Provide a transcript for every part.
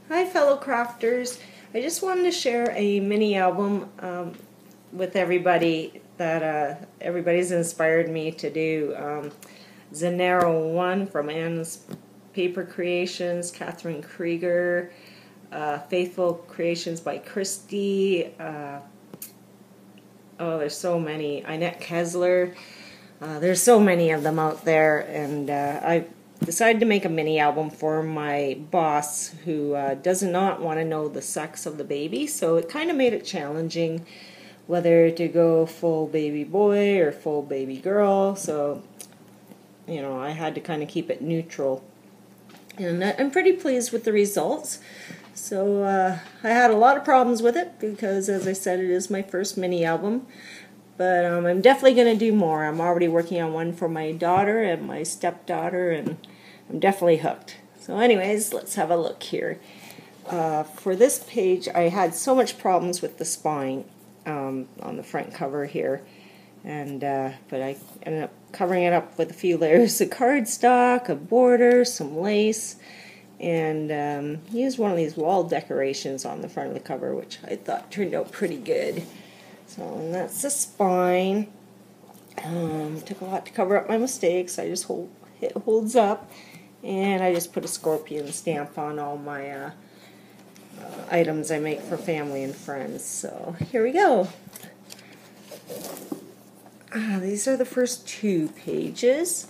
Hi fellow crafters, I just wanted to share a mini album with everybody that everybody's inspired me to do. Zanero 1 from Anne's Paper Creations, Catherine Krieger, Faithful Creations by Christy, there's so many, Annette Kessler, there's so many of them out there, and I decided to make a mini album for my boss who does not want to know the sex of the baby, so it kind of made it challenging whether to go full baby boy or full baby girl, so I had to kind of keep it neutral, and I'm pretty pleased with the results. So I had a lot of problems with it because, as I said, it is my first mini album. But I'm definitely going to do more. I'm already working on one for my daughter and my stepdaughter, and I'm definitely hooked. So anyways, let's have a look here. For this page, I had so much problems with the spine on the front cover here. And but I ended up covering it up with a few layers of cardstock, a border, some lace, and used one of these wall decorations on the front of the cover, which I thought turned out pretty good. So, and that's the spine. Took a lot to cover up my mistakes. I just it holds up, and I just put a scorpion stamp on all my items I make for family and friends. So here we go. These are the first two pages.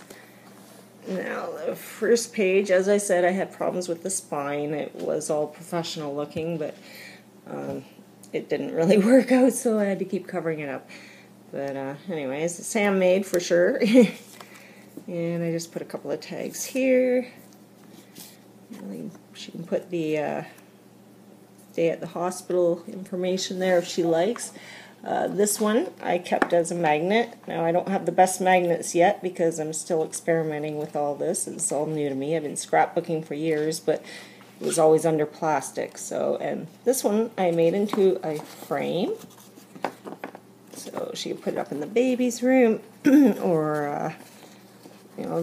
Now, the first page, as I said, I had problems with the spine. It was all professional looking, but it didn't really work out, so I had to keep covering it up. But anyways, it's handmade for sure. And I just put a couple of tags here. She can put the stay at the hospital information there if she likes. This one I kept as a magnet. Now, I don't have the best magnets yet because I'm still experimenting with all this. It's all new to me. I've been scrapbooking for years, but it was always under plastic. So, and this one I made into a frame. So she could put it up in the baby's room, or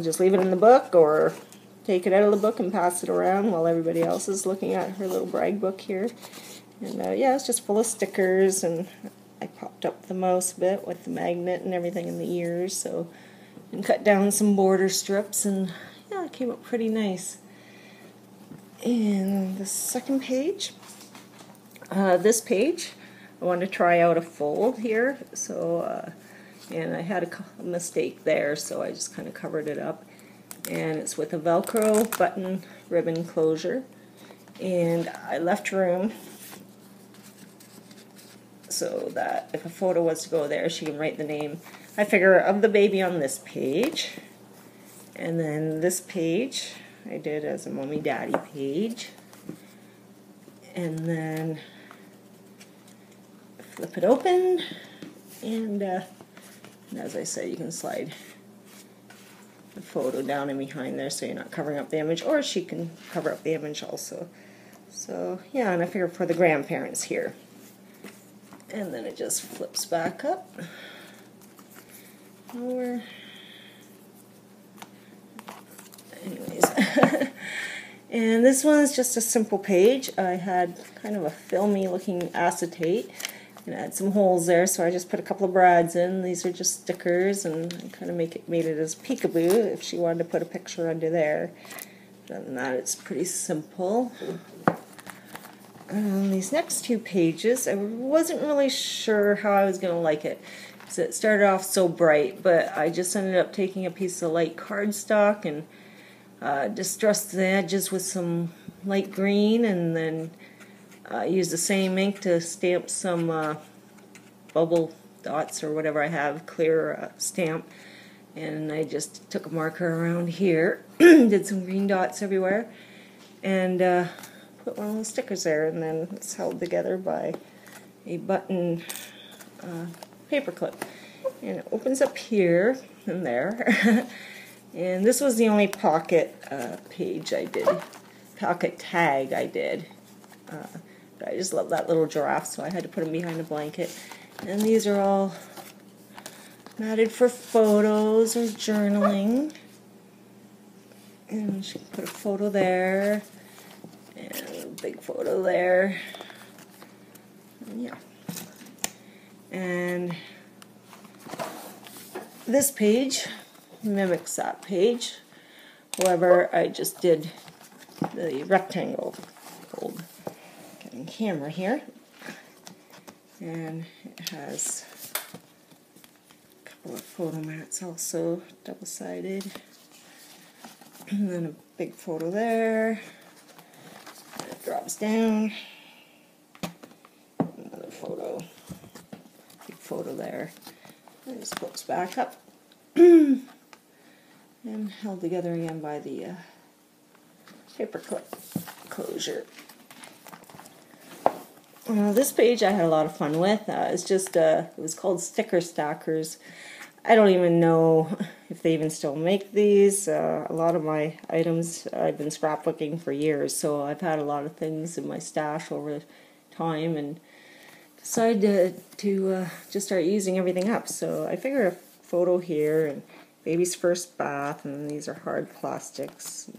just leave it in the book, or take it out of the book and pass it around while everybody else is looking at her little brag book here. And yeah, it's just full of stickers, and I popped up the mouse a bit with the magnet and everything in the ears, so, and cut down some border strips, and yeah, it came up pretty nice. And the second page, this page, I wanted to try out a fold here, so, and I had a mistake there, so I just kind of covered it up. And it's with a Velcro button ribbon closure, and I left room so that if a photo was to go there, she can write the name, I figure, of the baby on this page. And then this page I did as a mommy daddy page. And then flip it open, and as I said, you can slide the photo down and behind there so you're not covering up the image, or she can cover up the image also. So yeah, and I figure for the grandparents here. And then it just flips back up. Anyways, and this one is just a simple page. I had kind of a filmy looking acetate, and I had some holes there, so I just put a couple of brads in. These are just stickers, and I kind of made it as peekaboo if she wanted to put a picture under there. Other than that, it's pretty simple. These next two pages, I wasn't really sure how I was going to like it, because it started off so bright, but I just ended up taking a piece of light cardstock and distressed the edges with some light green, and then used the same ink to stamp some bubble dots or whatever I have, clear stamp, and I just took a marker around here, did some green dots everywhere, and put one of those stickers there, and then it's held together by a button paper clip, and it opens up here and there. And this was the only pocket page I did, pocket tag I did. But I just love that little giraffe, so I had to put him behind a blanket. And these are all matted for photos or journaling. And she put a photo there. And big photo there. And yeah. And this page mimics that page. However, I just did the rectangle fold. Getting camera here. And it has a couple of photo mats also, double-sided. And then a big photo there. And it drops down. Another photo. Big photo there. And it just flips back up. And held together again by the paper clip closure. This page I had a lot of fun with. It's just, it was called Sticker Stackers. I don't even know if they even still make these. A lot of my items I've been scrapbooking for years, so I've had a lot of things in my stash over time and decided to just start using everything up. So I figure a photo here and baby's first bath, and these are hard plastics.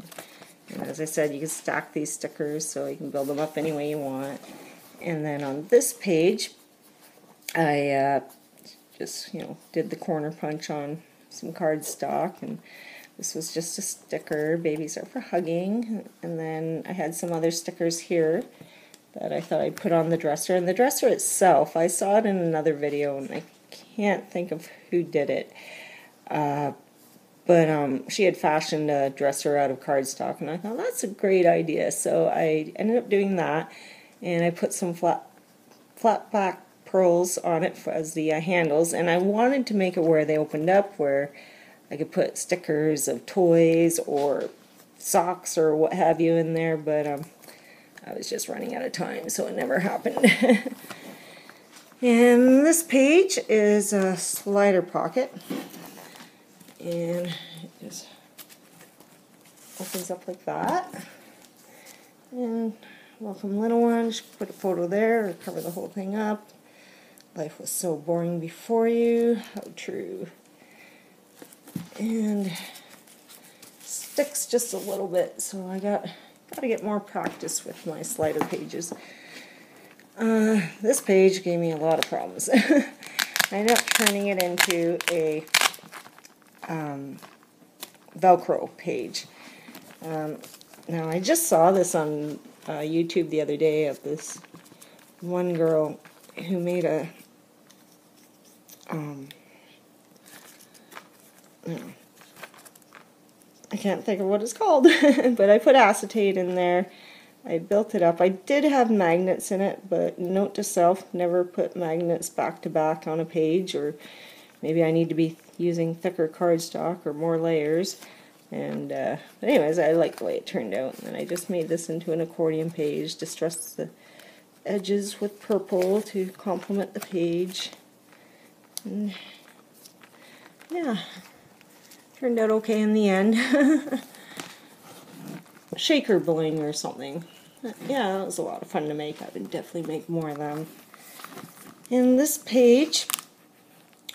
And as I said, you can stack these stickers so you can build them up any way you want. And then on this page, I just, did the corner punch on some cardstock, and this was just a sticker. Babies are for hugging. And then I had some other stickers here that I thought I'd put on the dresser. And the dresser itself, I saw it in another video, and I can't think of who did it. But she had fashioned a dresser out of cardstock, and I thought, that's a great idea. So I ended up doing that. And I put some flat back pearls on it as the handles, and I wanted to make it where they opened up, where I could put stickers of toys or socks or what have you in there, but I was just running out of time, so it never happened. And this page is a slider pocket, and it just opens up like that. And welcome little one, just put a photo there or cover the whole thing up. Life was so boring before you, how true. And sticks just a little bit, so I got to get more practice with my slider pages. This page gave me a lot of problems. I ended up turning it into a Velcro page. Now I just saw this on YouTube the other day of this one girl who made a I can't think of what it's called, but I put acetate in there. I built it up. I did have magnets in it, but note to self, never put magnets back to back on a page, or maybe I need to be using thicker cardstock or more layers. And but anyways, I like the way it turned out, and I just made this into an accordion page, distressed the edges with purple to complement the page. And yeah, turned out okay in the end. Shaker bling or something. Yeah, that was a lot of fun to make. I would definitely make more of them. In this page,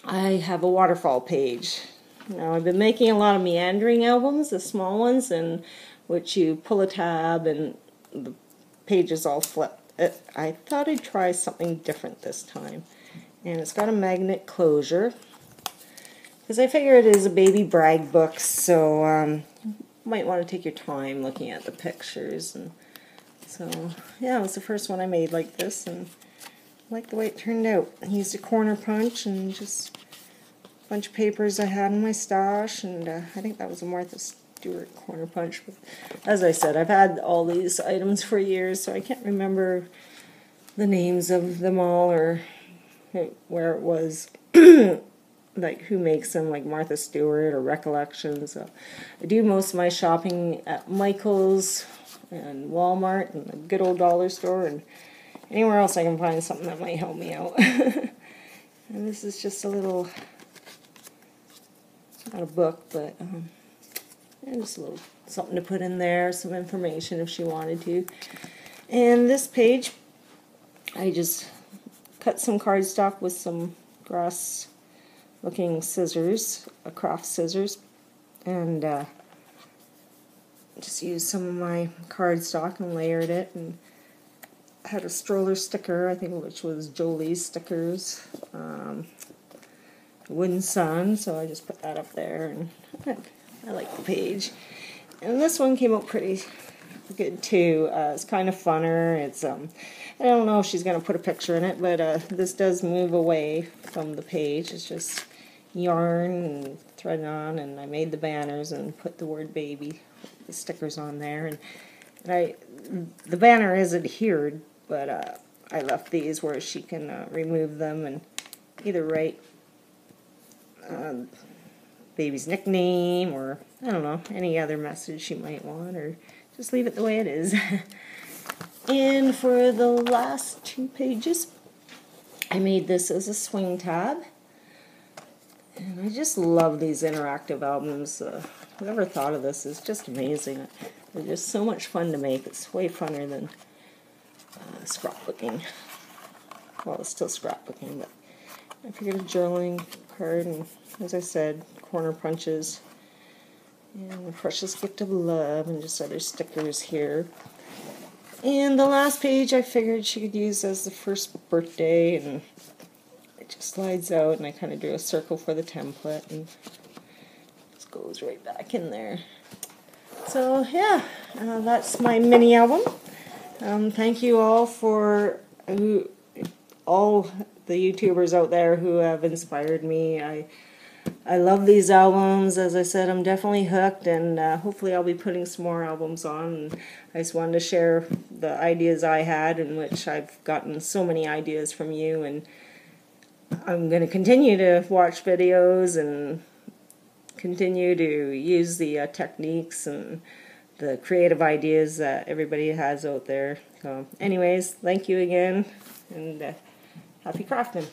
I have a waterfall page. Now, I've been making a lot of meandering albums, the small ones, in which you pull a tab and the pages all flip. I thought I'd try something different this time. And it's got a magnet closure, because I figure it is a baby brag book, so you might want to take your time looking at the pictures. And so, yeah, it was the first one I made like this, and I like the way it turned out. I used a corner punch and just a bunch of papers I had in my stash, and I think that was a Martha Stewart corner punch. But as I said, I've had all these items for years, so I can't remember the names of them all or where it was. Like who makes them, like Martha Stewart or Recollections. I do most of my shopping at Michael's and Walmart and the good old dollar store, and anywhere else I can find something that might help me out. And this is just a little, not a book, but just a little something to put in there, some information if she wanted to. And this page, I just cut some cardstock with some grass looking scissors, craft scissors, and just used some of my cardstock and layered it, and had a stroller sticker, I think, which was Jolie's stickers. Wooden Sun, so I just put that up there, and I like the page. And this one came out pretty good too. It's kind of funner. It's I don't know if she's going to put a picture in it, but this does move away from the page. It's just yarn and thread on, and I made the banners and put the word baby, the stickers on there, and the banner is adhered, but I left these where she can remove them and either write baby's nickname, or I don't know, any other message she might want, or just leave it the way it is. And for the last 2 pages, I made this as a swing tab. And I just love these interactive albums. Whoever thought of this is just amazing. They're just so much fun to make. It's way funner than scrapbooking. Well, it's still scrapbooking, but I figured a journaling card, and as I said, corner punches, and the precious gift of love, and just other stickers here. And the last page I figured she could use as the first birthday, and it just slides out, and I kind of drew a circle for the template, and just goes right back in there. So yeah, that's my mini album. Thank you all for all the YouTubers out there who have inspired me. I love these albums. As I said, I'm definitely hooked, and hopefully I'll be putting some more albums on. And I just wanted to share the ideas I had, in which I've gotten so many ideas from you, and I'm going to continue to watch videos and continue to use the techniques and the creative ideas that everybody has out there. So anyways, thank you again, and happy crafting.